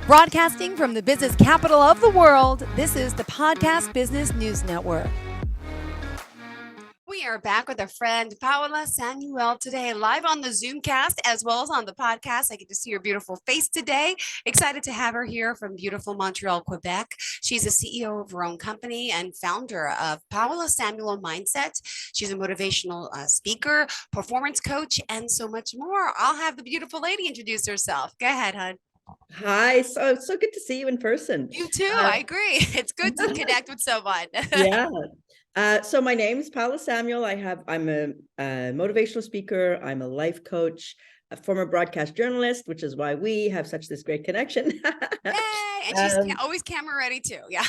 Broadcasting from the business capital of the world, this is the Podcast Business News Network. We are back with our friend Paola Samuel today, live on the Zoomcast as well as on the podcast. I get to see your beautiful face today. Excited to have her here from beautiful Montreal, Quebec. She's a CEO of her own company and founder of Paola Samuel Mindset. She's a motivational speaker, performance coach, and so much more. I'll have the beautiful lady introduce herself. Go ahead, hon. Hi, so good to see you in person. You too. I agree. It's good to connect with someone. Yeah. So my name is Paola Samuel. I'm a motivational speaker. I'm a life coach, a former broadcast journalist, which is why we have this great connection. Yay! And she's always camera ready too. Yeah.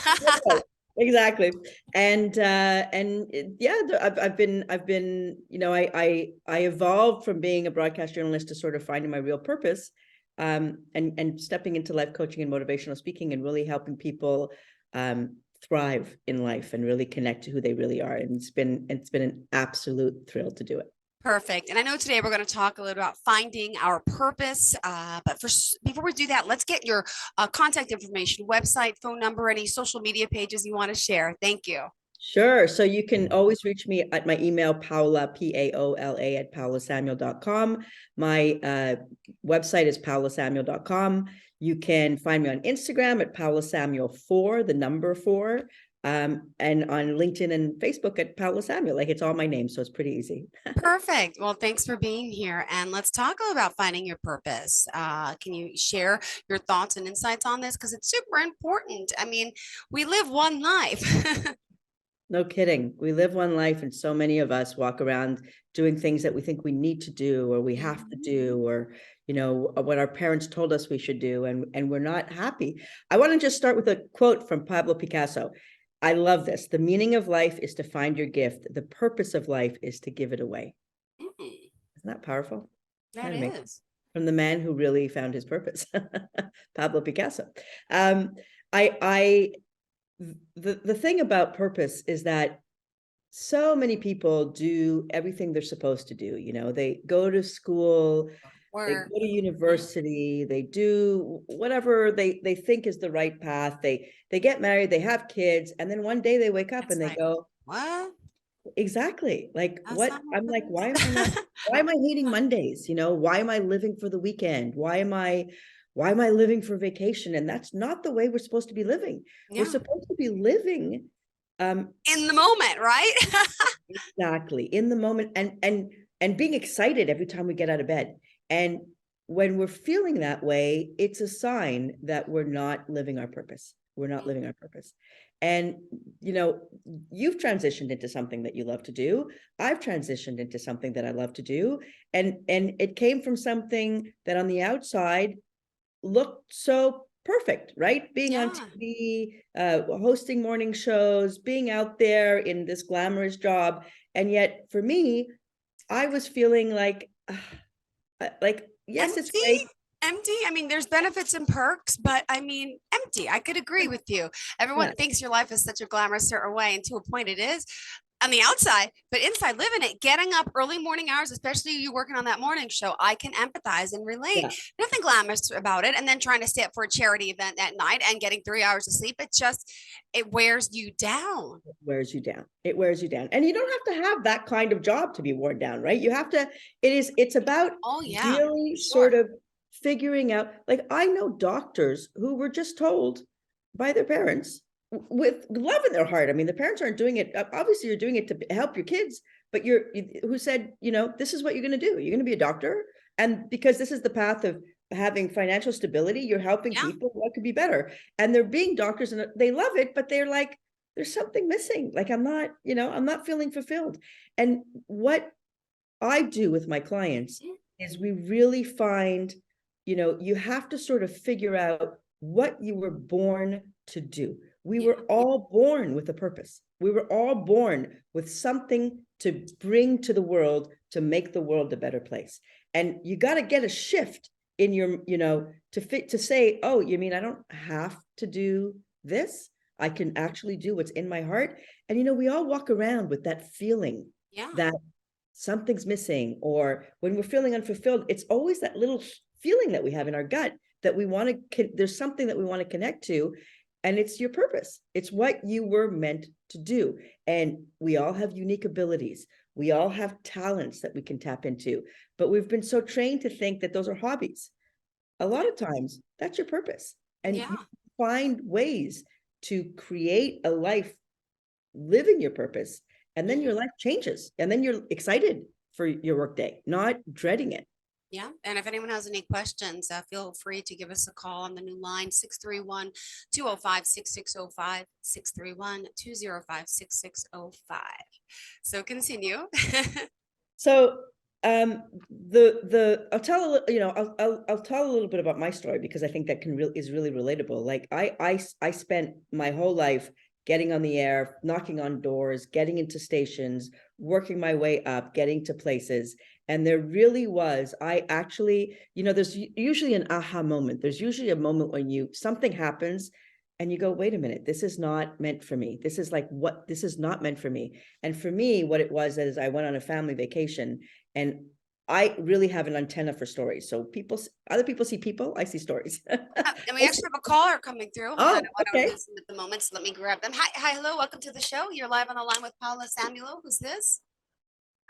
Exactly. And yeah, I've been, I evolved from being a broadcast journalist to sort of finding my real purpose. And stepping into life coaching and motivational speaking and really helping people thrive in life and really connect to who they really are. And it's been an absolute thrill to do it. Perfect. And I know today we're going to talk a little about finding our purpose. But before we do that, let's get your contact information, website, phone number, any social media pages you want to share. Thank you. Sure. So you can always reach me at my email, Paola, Paola at paolasamuel.com. My website is paolasamuel.com. You can find me on Instagram at paolasamuel4, the number 4, and on LinkedIn and Facebook at Paola Samuel. Like, it's all my name, so it's pretty easy. Perfect. Well, thanks for being here. And let's talk about finding your purpose. Can you share your thoughts and insights on this? Because it's super important. I mean, we live one life. No kidding. We live one life, and so many of us walk around doing things that we think we need to do, or we have to do, or, what our parents told us we should do, and we're not happy. I want to just start with a quote from Pablo Picasso. I love this. The meaning of life is to find your gift. The purpose of life is to give it away. Isn't that powerful? That is. From the man who really found his purpose, Pablo Picasso. The thing about purpose is that so many people do everything they're supposed to do. They go to school, they go to university, they do whatever they think is the right path. They get married, they have kids, and then one day they wake up and they go, what? Exactly. Like, what? I'm like, why am I hating Mondays? Why am I living for the weekend? Why am I living for vacation? And that's not the way we're supposed to be living. Yeah. We're supposed to be living in the moment, right? Exactly. In the moment, and being excited every time we get out of bed. And when we're feeling that way, it's a sign that we're not living our purpose. We're not living our purpose. And, you've transitioned into something that you love to do. I've transitioned into something that I love to do. And it came from something that on the outside looked so perfect, right? Being on TV, hosting morning shows, being out there in this glamorous job. And yet for me, I was feeling like yes, empty, it's great. Empty. I mean, there's benefits and perks, but I mean, empty. I could agree with you. Everyone thinks your life is such a glamorous certain way, and to a point it is on the outside, but inside living it, getting up early morning hours, especially you working on that morning show, I can empathize and relate. Nothing glamorous about it. And then trying to stay up for a charity event at night and getting 3 hours of sleep. It wears you down. It wears you down. It wears you down. And you don't have to have that kind of job to be worn down, right? You have to, it's about really sort of figuring out, like, I know doctors who were just told by their parents, with love in their heart. I mean, the parents aren't doing it. Obviously, you're doing it to help your kids, but who said, this is what you're going to do. You're going to be a doctor. And because this is the path of having financial stability, you're helping people. What could be better? And they're being doctors and they love it, but they're like, there's something missing. Like, I'm not feeling fulfilled. And what I do with my clients is we really find, you have to sort of figure out what you were born to do. We were all born with a purpose. We were all born with something to bring to the world, to make the world a better place. And you got to get a shift in your, to say, oh, you mean I don't have to do this? I can actually do what's in my heart. And, we all walk around with that feeling that something's missing, or when we're feeling unfulfilled, it's always that little feeling that we have in our gut that we want to, there's something that we want to connect to, and it's your purpose. It's what you were meant to do. And we all have unique abilities. We all have talents that we can tap into, but we've been so trained to think that those are hobbies. A lot of times that's your purpose. And you find ways to create a life living your purpose, and then your life changes, and then you're excited for your workday, not dreading it. Yeah. And if anyone has any questions, feel free to give us a call on the new line, 631-205-6605, 631-205-6605. So continue. So I'll tell I'll tell a little bit about my story, because I think that is really relatable. Like I spent my whole life getting on the air, knocking on doors, getting into stations, working my way up, getting to places. And there really was, I actually, there's usually an aha moment. There's usually a moment when something happens and you go, wait a minute, this is not meant for me. This is this is not meant for me. And for me, what it was is I went on a family vacation, and I really have an antenna for stories. So other people see people, I see stories. And we actually have a caller coming through. Oh, I don't okay. listen at the moment, so let me grab them. Hi, hello, welcome to the show. You're live on the line with Paola Samuel. Who's this?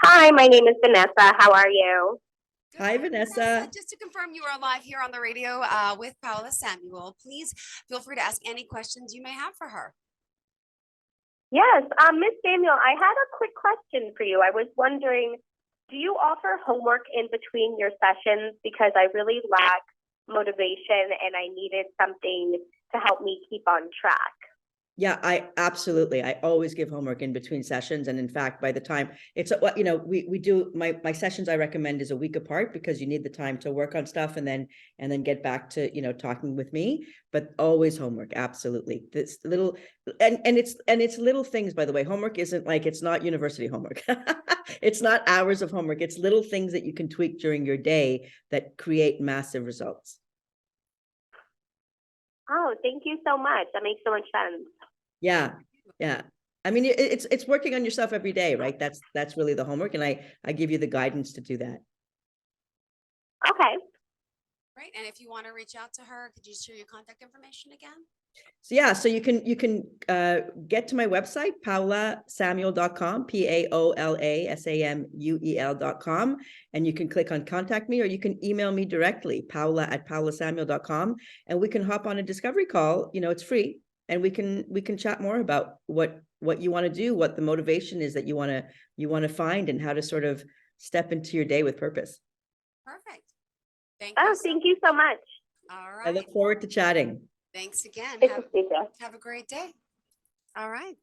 Hi, my name is Vanessa. How are you? Good. Hi, Vanessa. Just to confirm, you are live here on the radio with Paola Samuel. Please feel free to ask any questions you may have for her. Yes, Miss Samuel, I had a quick question for you. I was wondering, do you offer homework in between your sessions? Because I really lack motivation and I needed something to help me keep on track. Yeah, I always give homework in between sessions. And in fact, by the time it's, we do my sessions, I recommend is a week apart, because you need the time to work on stuff and then get back to, talking with me, but always homework. Absolutely. This little, and it's little things, by the way. Homework isn't like, it's not university homework. It's not hours of homework. It's little things that you can tweak during your day that create massive results. Oh, thank you so much. That makes so much sense. Yeah. I mean, it's working on yourself every day, right? That's really the homework. And I give you the guidance to do that. Okay. Right. And if you want to reach out to her, could you share your contact information again? So yeah, so you can get to my website, paolasamuel.com, PAOLASAMUEL.com, and you can click on contact me, or you can email me directly, paola@paolasamuel.com, and we can hop on a discovery call. It's free, and we can chat more about what you want to do, what the motivation is that you want to find, and how to sort of step into your day with purpose. Perfect. Thank you so much. All right. I look forward to chatting. Thanks again. Have a great day. All right.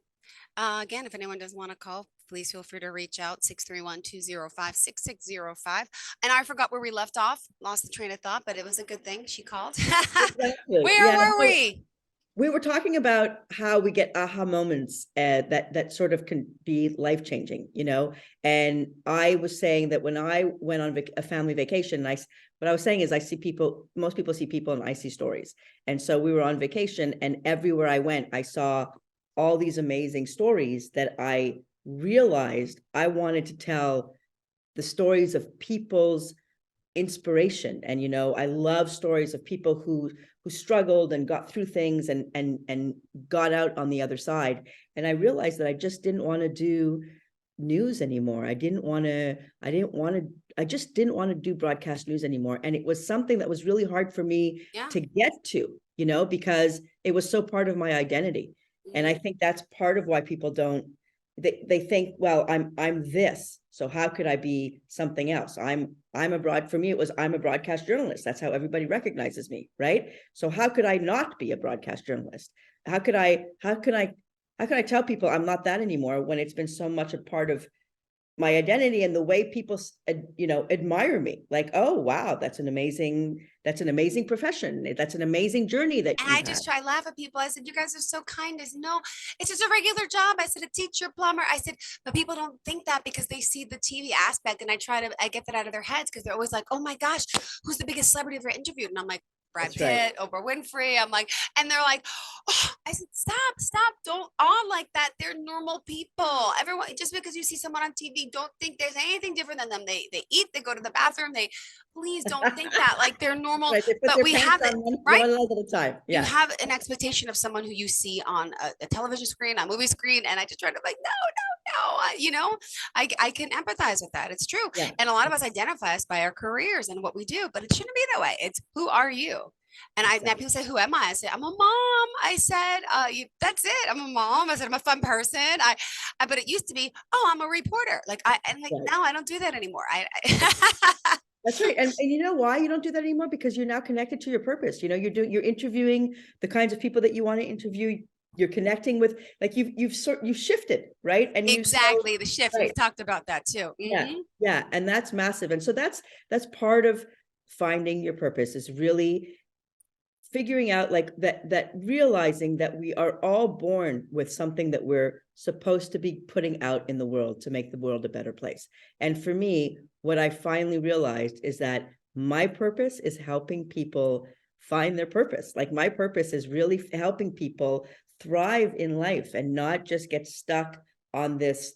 Again, if anyone does want to call, please feel free to reach out, 631-205-6605. And I forgot where we left off, lost the train of thought, but it was a good thing she called. Exactly. Where were we? We were talking about how we get aha moments that sort of can be life-changing, and I was saying that when I went on a family vacation, what I was saying is most people see people and I see stories. And so we were on vacation, and everywhere I went, I saw all these amazing stories that I realized I wanted to tell, the stories of people's inspiration. And, I love stories of people who struggled and got through things and got out on the other side. And I realized that I just didn't want to do news anymore. I just didn't want to do broadcast news anymore. And it was something that was really hard for me to get to, because it was so part of my identity. And I think that's part of why people they think, well, I'm this, so how could I be something else? I'm a broadcast journalist. That's how everybody recognizes me, right? So how could I not be a broadcast journalist? How can I tell people I'm not that anymore, when it's been so much a part of my identity and the way people, admire me? Like, oh, wow, that's an amazing profession. That's an amazing journey that you had. I laugh at people. I said, you guys are so kind. I said, no, it's just a regular job. I said, a teacher, plumber. I said, but people don't think that because they see the TV aspect. And I get that out of their heads, because they're always like, oh my gosh, who's the biggest celebrity ever interviewed? And I'm like, Brad Pitt, Oprah Winfrey. I'm like, and they're like, oh. I said, stop, don't all like that. They're normal people. Everyone, just because you see someone on TV, don't think there's anything different than them. They eat, they go to the bathroom, please don't think that like they're normal. Right, they put But their we pants have it, on right? one leg at a time. You Yeah, have an expectation of someone who you see on a television screen, a movie screen, and I just try to like, no, no, no. You know, I can empathize with that. It's true. yeah. And a lot of us identify us by our careers and what we do, but it shouldn't be that way. It's who are you? And now Exactly. people say, who am I? I say, I'm a mom. I said, that's it. I'm a mom. I said, I'm a fun person. But it used to be, oh, I'm a reporter. And Right. now I don't do that anymore. That's right. And you know why you don't do that anymore? Because you're now connected to your purpose. You know, you're interviewing the kinds of people that you want to interview. You're connecting with, like, you've shifted, right? And exactly the shift. right. We've talked about that too. Yeah. Yeah. And that's massive. And so that's part of finding your purpose, is really figuring out like that realizing that we are all born with something that we're supposed to be putting out in the world to make the world a better place. And for me, what I finally realized is that my purpose is helping people find their purpose. Like, my purpose is really helping people thrive in life and not just get stuck on this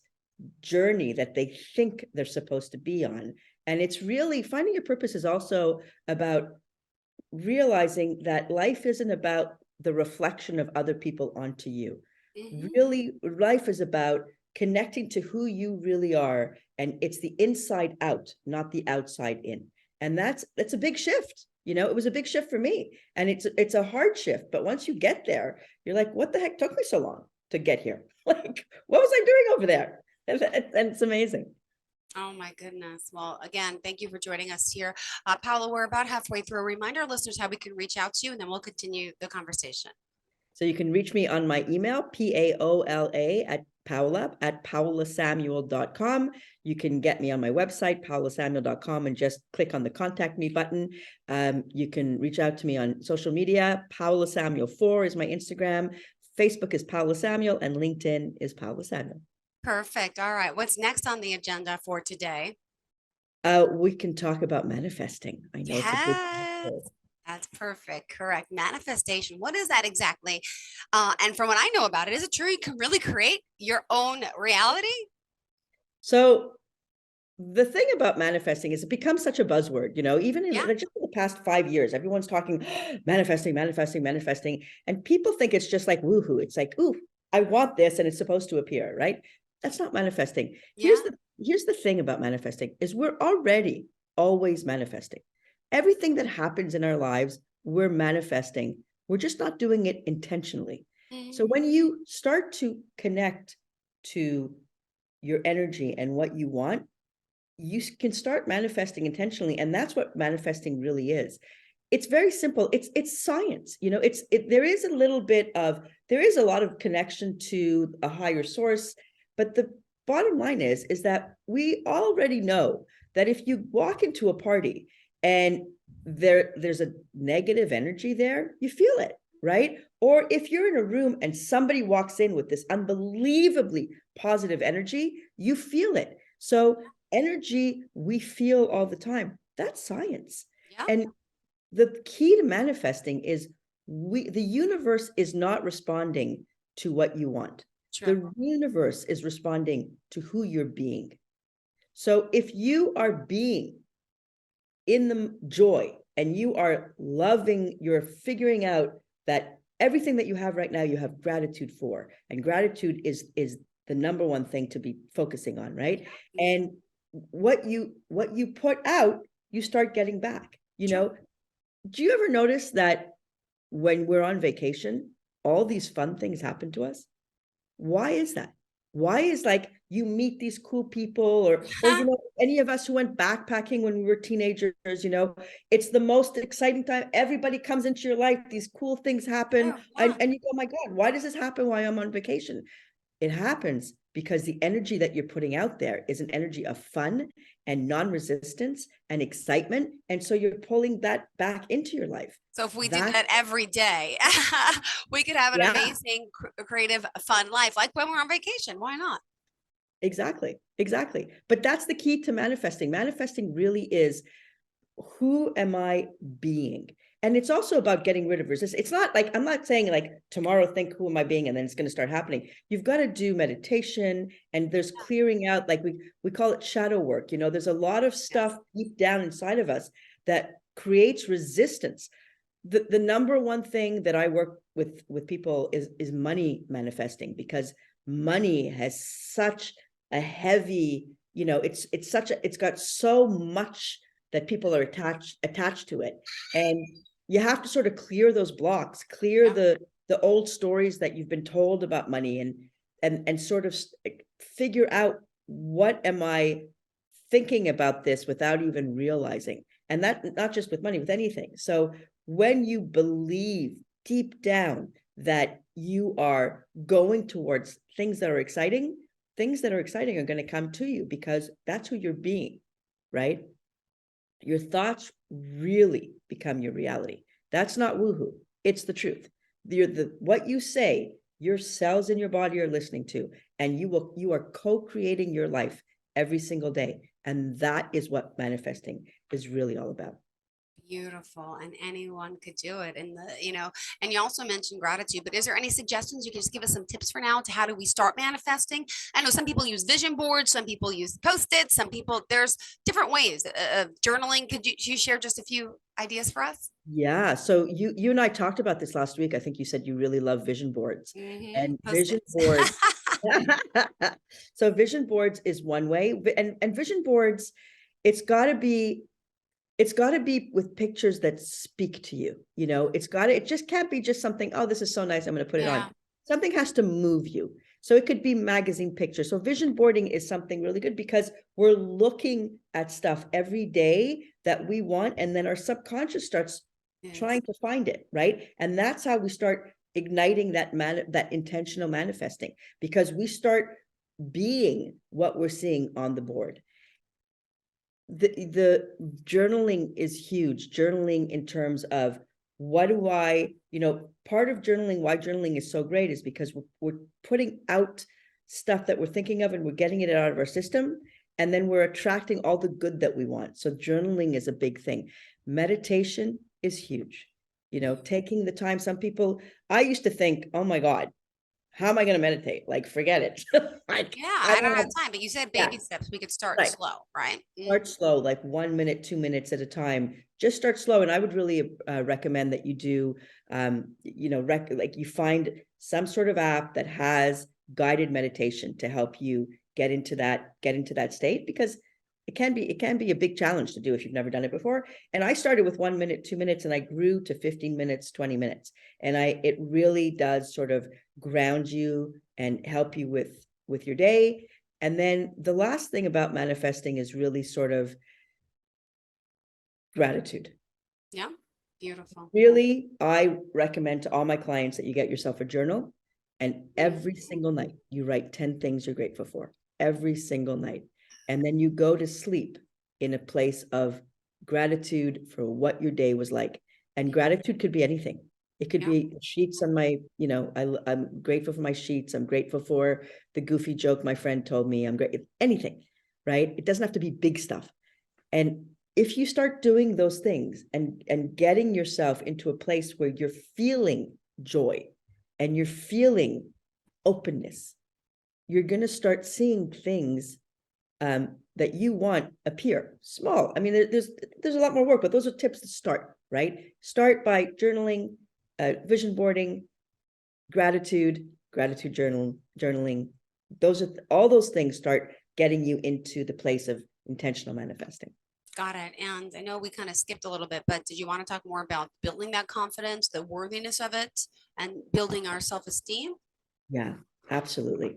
journey that they think they're supposed to be on. And it's really, finding your purpose is also about realizing that life isn't about the reflection of other people onto you. Really, life is about connecting to who you really are, and it's the inside out, not the outside in. And that's a big shift. You know, it was a big shift for me, and it's a hard shift, but once you get there, you're like, what the heck took me so long to get here? Like, what was I doing over there? And it's amazing. Oh my goodness. Well, again, thank you for joining us here. Paola, we're about halfway through. Remind our listeners how we can reach out to you, and then we'll continue the conversation. So you can reach me on my email, Paola at paolasamuel.com. You can get me on my website, paolasamuel.com, and just click on the contact me button. You can reach out to me on social media. Paola Samuel 4 is my Instagram. Facebook is Paola Samuel, and LinkedIn is Paola Samuel. Perfect. All right. What's next on the agenda for today? We can talk about manifesting. I know it's a big topic. That's perfect. Correct. Manifestation. What is that exactly? And from what I know about it, is it true you can really create your own reality? So the thing about manifesting is it becomes such a buzzword, you know, even in just in the past 5 years, everyone's talking manifesting, manifesting, manifesting. And people think it's just like woohoo. It's like, ooh, I want this and it's supposed to appear, right? That's not manifesting. Here's the thing about manifesting is we're already always manifesting. Everything that happens in our lives, we're manifesting. We're just not doing it intentionally. So when you start to connect to your energy and what you want, you can start manifesting intentionally. And that's what manifesting really is. It's very simple. It's science. You know, there is a lot of connection to a higher source, but the bottom line is that we already know that if you walk into a party and there's a negative energy there, you feel it, right? Or if you're in a room and somebody walks in with this unbelievably positive energy, you feel it. So energy we feel all the time. That's science. Yeah. And the key to manifesting is the universe is not responding to what you want. True. The universe is responding to who you're being. So if you are being in the joy and you are loving, you're figuring out that everything that you have right now, you have gratitude for, and gratitude is the number one thing to be focusing on, right? And what you put out, you start getting back. You know, do you ever notice that when we're on vacation, all these fun things happen to us? Why is that? Why is like you meet these cool people or you know, any of us who went backpacking when we were teenagers, you know, it's the most exciting time. Everybody comes into your life, these cool things happen, and you go, my God, why does this happen while I'm on vacation? It happens because the energy that you're putting out there is an energy of fun and non-resistance and excitement. And so you're pulling that back into your life. So if we did that every day, we could have an amazing, creative, fun life, like when we're on vacation. Why not? Exactly. But that's the key to manifesting. Manifesting really is, who am I being? And it's also about getting rid of resistance. It's not like, I'm not saying like tomorrow, think who am I being? And then it's going to start happening. You've got to do meditation, and there's clearing out, like we call it shadow work. You know, there's a lot of stuff deep down inside of us that creates resistance. The number one thing that I work with people is money manifesting, because money has such a heavy, it's got so much that people are attached to it. And you have to sort of clear those blocks, clear the old stories that you've been told about money, and sort of figure out, what am I thinking about this without even realizing? And that, not just with money, with anything. So when you believe deep down that you are going towards things that are exciting are going to come to you, because that's who you're being, right? Your thoughts really become your reality. That's not woohoo. It's the truth. What you say, your cells in your body are listening to, and you are co-creating your life every single day. And that is what manifesting is really all about. Beautiful. And anyone could do it. And and you also mentioned gratitude, but is there any suggestions? You can just give us some tips for now to how do we start manifesting? I know some people use vision boards, some people use Post-its, some people, there's different ways of journaling. Could you share just a few ideas for us? Yeah. So you and I talked about this last week. I think you said you really love vision boards. And vision boards. So vision boards is one way. And vision boards, it's got to be with pictures that speak to you. It just can't be just something, oh, this is so nice, I'm going to put it on. Something has to move you. So it could be magazine pictures. So vision boarding is something really good, because we're looking at stuff every day that we want, and then our subconscious starts trying to find it, right? And that's how we start igniting that intentional manifesting, because we start being what we're seeing on the board. The journaling is huge. Journaling in terms of, what do I, part of journaling, why journaling is so great, is because we're putting out stuff that we're thinking of, and we're getting it out of our system, and then we're attracting all the good that we want. So journaling is a big thing. Meditation is huge. Taking the time. Some people, I used to think, oh my God, how am I going to meditate? Like, forget it. I don't have time, but you said baby steps. We could start slow, right? Start slow, like 1 minute, 2 minutes at a time. Just start slow. And I would really recommend that you do, like you find some sort of app that has guided meditation to help you get into that state, because it can be a big challenge to do if you've never done it before. And I started with 1 minute, 2 minutes, and I grew to 15 minutes, 20 minutes. And it really does sort of ground you and help you with your day. And then the last thing about manifesting is really sort of gratitude. Yeah. Beautiful. Really, I recommend to all my clients that you get yourself a journal, and every single night you write 10 things you're grateful for, every single night. And then you go to sleep in a place of gratitude for what your day was like. And gratitude could be anything. It could be sheets on my, I'm grateful for my sheets. I'm grateful for the goofy joke my friend told me. I'm great. Anything, right? It doesn't have to be big stuff. And if you start doing those things and getting yourself into a place where you're feeling joy and you're feeling openness, you're going to start seeing things that you want appear. Small. I mean, there's a lot more work, but those are tips to start, right? Start by journaling, vision boarding, gratitude journaling. Those are all those things start getting you into the place of intentional manifesting. Got it. And I know we kind of skipped a little bit, but did you want to talk more about building that confidence, the worthiness of it, and building our self-esteem? Yeah, absolutely.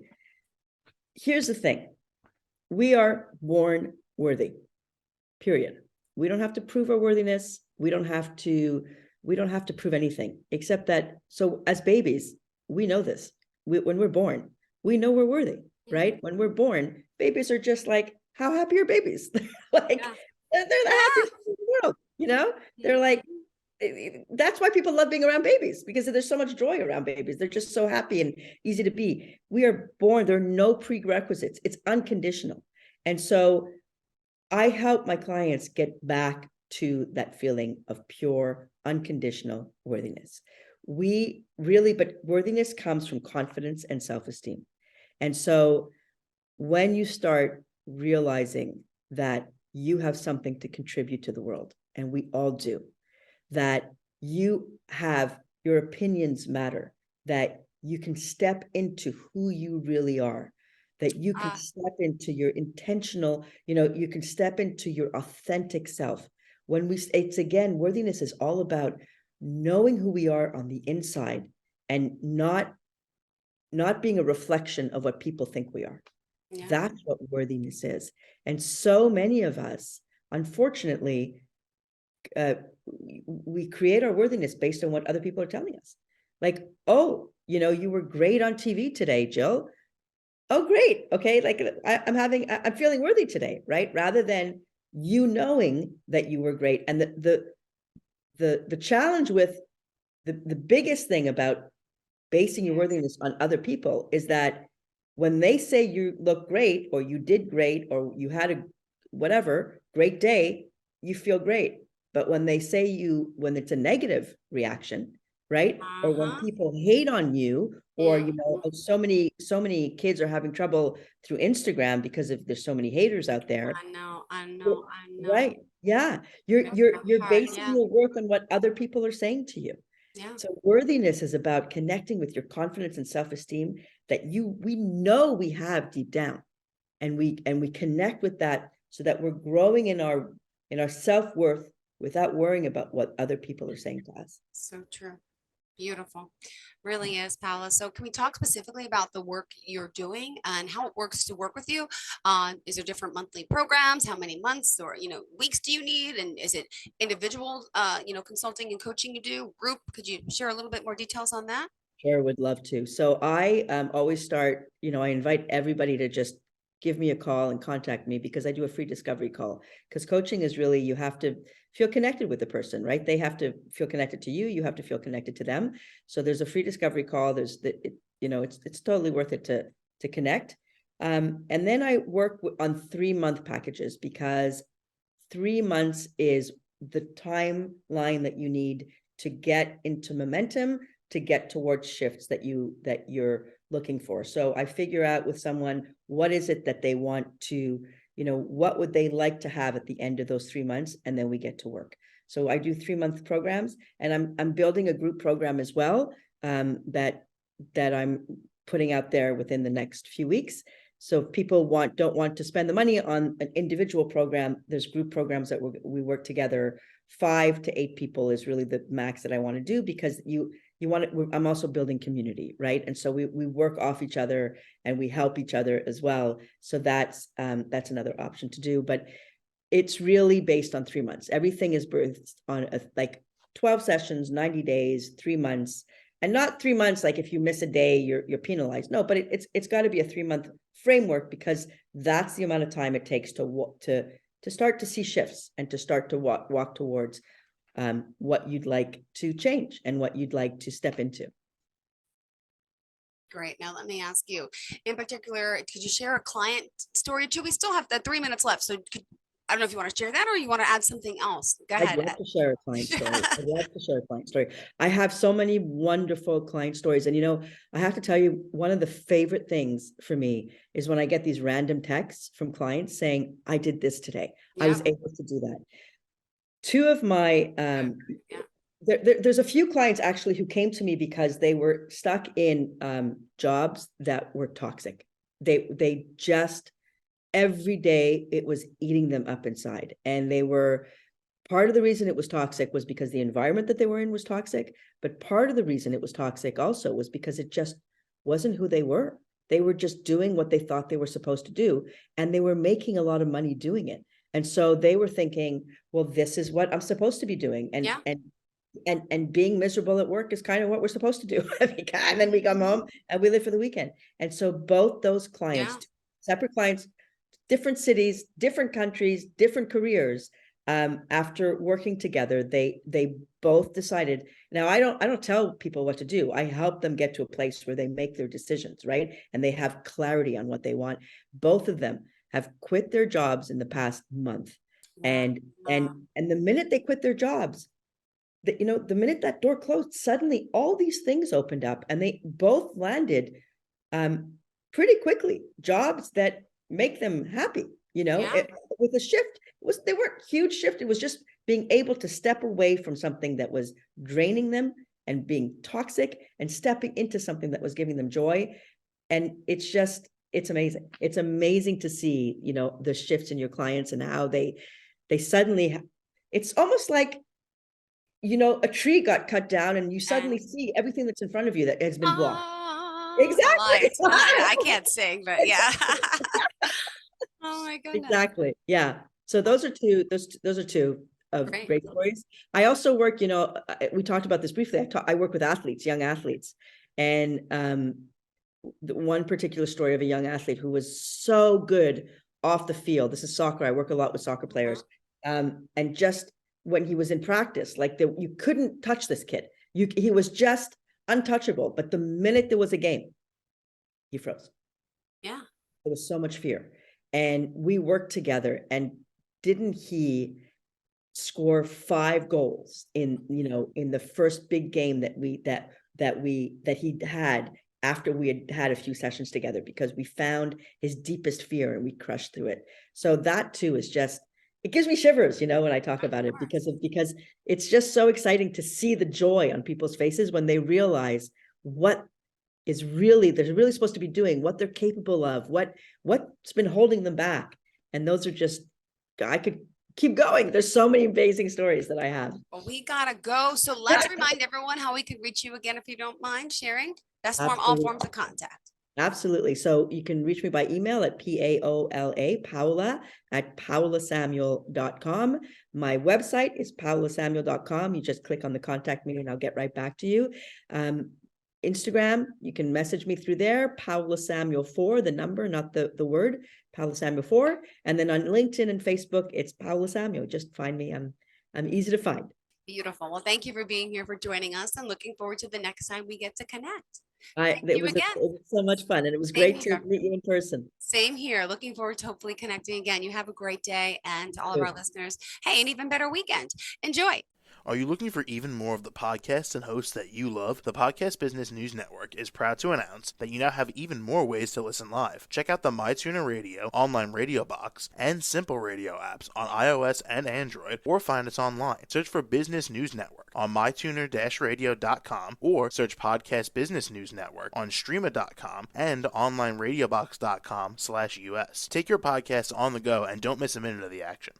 Here's the thing. We are born worthy, period. We don't have to prove our worthiness. We don't have to prove anything, except that, so as babies, we know this. When we're born, we know we're worthy, right? When we're born, babies are just like, how happy are babies? Like, they're the happiest in the world, They're like, that's why people love being around babies, because there's so much joy around babies. They're just so happy and easy to be. We are born, there are no prerequisites. It's unconditional. And so I help my clients get back to that feeling of pure, unconditional worthiness. But worthiness comes from confidence and self-esteem. And so when you start realizing that you have something to contribute to the world, and we all do, that your opinions matter, that you can step into who you really are, that you can step into your intentional, you can step into your authentic self. It's again, worthiness is all about knowing who we are on the inside and not being a reflection of what people think we are. Yeah. That's what worthiness is. And so many of us, unfortunately, we create our worthiness based on what other people are telling us. Like, oh, you were great on TV today, Jill. Oh, great. Okay. Like I'm feeling worthy today, right? Rather than you knowing that you were great. And the challenge with the biggest thing about basing your worthiness on other people is that when they say you look great, or you did great, or you had a whatever great day, you feel great. But when they say when it's a negative reaction, right? Or when people hate on you, or so many kids are having trouble through Instagram because there's so many haters out there. I know. Right. Yeah. You're basing your worth on what other people are saying to you. Yeah. So worthiness is about connecting with your confidence and self-esteem that we know we have deep down, and we connect with that so that we're growing in our self-worth without worrying about what other people are saying to us. So true. Beautiful. Really is, Paola. So can we talk specifically about the work you're doing and how it works to work with you? Is there different monthly programs? How many months or, weeks do you need? And is it individual, consulting and coaching you do? Group? Could you share a little bit more details on that? Sure, would love to. So I always start, I invite everybody to just give me a call and contact me, because I do a free discovery call. Because coaching is really, you have to feel connected with the person, right? They have to feel connected to you. You have to feel connected to them. So there's a free discovery call. It's totally worth it to connect. And then I work on 3-month packages, because 3 months is the timeline that you need to get into momentum, to get towards shifts that you're looking for. So I figure out with someone, what is it that they want to, what would they like to have at the end of those 3 months? And then we get to work. So I do 3-month programs, and I'm building a group program as well, that I'm putting out there within the next few weeks. So if people don't want to spend the money on an individual program, there's group programs that we work together. 5 to 8 people is really the max that I want to do, because I'm also building community, right? And so we work off each other and we help each other as well. So that's another option to do, but it's really based on 3 months. Everything is birthed on 12 sessions, 90 days, 3 months, and not 3 months. Like if you miss a day, you're penalized. No, but it's got to be a 3-month framework, because that's the amount of time it takes to start to see shifts and to start to walk towards what you'd like to change and what you'd like to step into. Great. Now let me ask you, in particular, could you share a client story too? We still have 3 minutes left, so I don't know if you want to share that or you want to add something else. Go ahead. I'd love to share a client story. I have so many wonderful client stories. And, I have to tell you, one of the favorite things for me is when I get these random texts from clients saying, I did this today. Yeah. I was able to do that. 2 of my, there's a few clients actually who came to me because they were stuck in jobs that were toxic. They just, every day it was eating them up inside. And part of the reason it was toxic was because the environment that they were in was toxic. But part of the reason it was toxic also was because it just wasn't who they were. They were just doing what they thought they were supposed to do. And they were making a lot of money doing it. And so they were thinking, well, this is what I'm supposed to be doing. And being miserable at work is kind of what we're supposed to do. And then we come home and we live for the weekend. And so both those clients, separate clients, different cities, different countries, different careers, after working together, they both decided. Now, I don't tell people what to do. I help them get to a place where they make their decisions, right? And they have clarity on what they want. Both of them have quit their jobs in the past month. And the minute they quit their jobs, the minute that door closed, suddenly all these things opened up, and they both landed pretty quickly, jobs that make them happy, With a shift, they weren't huge shift. It was just being able to step away from something that was draining them and being toxic and stepping into something that was giving them joy. And it's amazing. It's amazing to see, the shifts in your clients and how they suddenly, it's almost like, a tree got cut down and you suddenly see everything that's in front of you that has been blocked. Exactly. I can't sing, but yeah. Oh my goodness. Exactly. Yeah. So those are two of great stories. I also work, we talked about this briefly. I work with athletes, young athletes, and one particular story of a young athlete who was so good off the field. This is soccer. I work a lot with soccer players. And just when he was in practice, you couldn't touch this kid. He was just untouchable. But the minute there was a game, he froze. Yeah. There was so much fear. And we worked together, and didn't he score 5 goals in the first big game that he had after we had a few sessions together, because we found his deepest fear and we crushed through it. So that too is just, it gives me shivers, when I talk about it, because it's just so exciting to see the joy on people's faces when they realize what they're really supposed to be doing, what they're capable of, what's been holding them back. And those are just, I could keep going. There's so many amazing stories that I have. Well, we gotta go. So let's remind everyone how we can reach you again, if you don't mind sharing. That's all forms of contact. Absolutely. So you can reach me by email at Paola at paolasamuel.com. My website is paolasamuel.com. You just click on the contact me and I'll get right back to you. Instagram, you can message me through there, Paola Samuel 4, the number, not the word, Paola Samuel 4. And then on LinkedIn and Facebook, it's Paola Samuel. Just find me. I'm easy to find. Beautiful. Well, thank you for being here, for joining us, and looking forward to the next time we get to connect. It was so much fun, and it was great to meet you in person. Same here. Looking forward to hopefully connecting again. You have a great day, and to all of our listeners, hey, an even better weekend. Enjoy. Are you looking for even more of the podcasts and hosts that you love? The Podcast Business News Network is proud to announce that you now have even more ways to listen live. Check out the MyTuner Radio, online radio box, and Simple Radio apps on iOS and Android, or find us online. Search for Business News Network on mytuner-radio.com, or search Podcast Business News Network on streama.com and onlineradiobox.com/US. Take your podcast on the go and don't miss a minute of the action.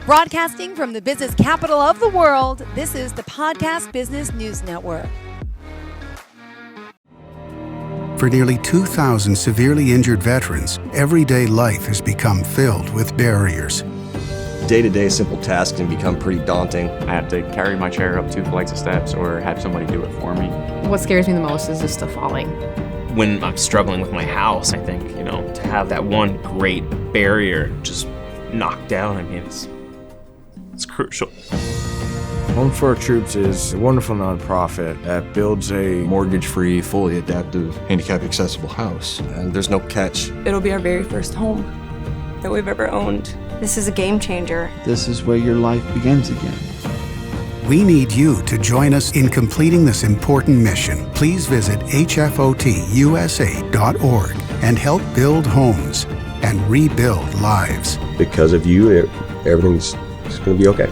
Broadcasting from the business capital of the world, this is the Podcast Business News Network. For nearly 2,000 severely injured veterans, everyday life has become filled with barriers. Day-to-day simple tasks can become pretty daunting. I have to carry my chair up 2 flights of steps or have somebody do it for me. What scares me the most is just the falling. When I'm struggling with my house, I think, to have that one great barrier just knocked down, it's crucial. Home for Our Troops is a wonderful nonprofit that builds a mortgage-free, fully adaptive, handicap-accessible house. And there's no catch. It'll be our very first home that we've ever owned. This is a game changer. This is where your life begins again. We need you to join us in completing this important mission. Please visit hfotusa.org and help build homes and rebuild lives. Because of you, everything's going to be okay.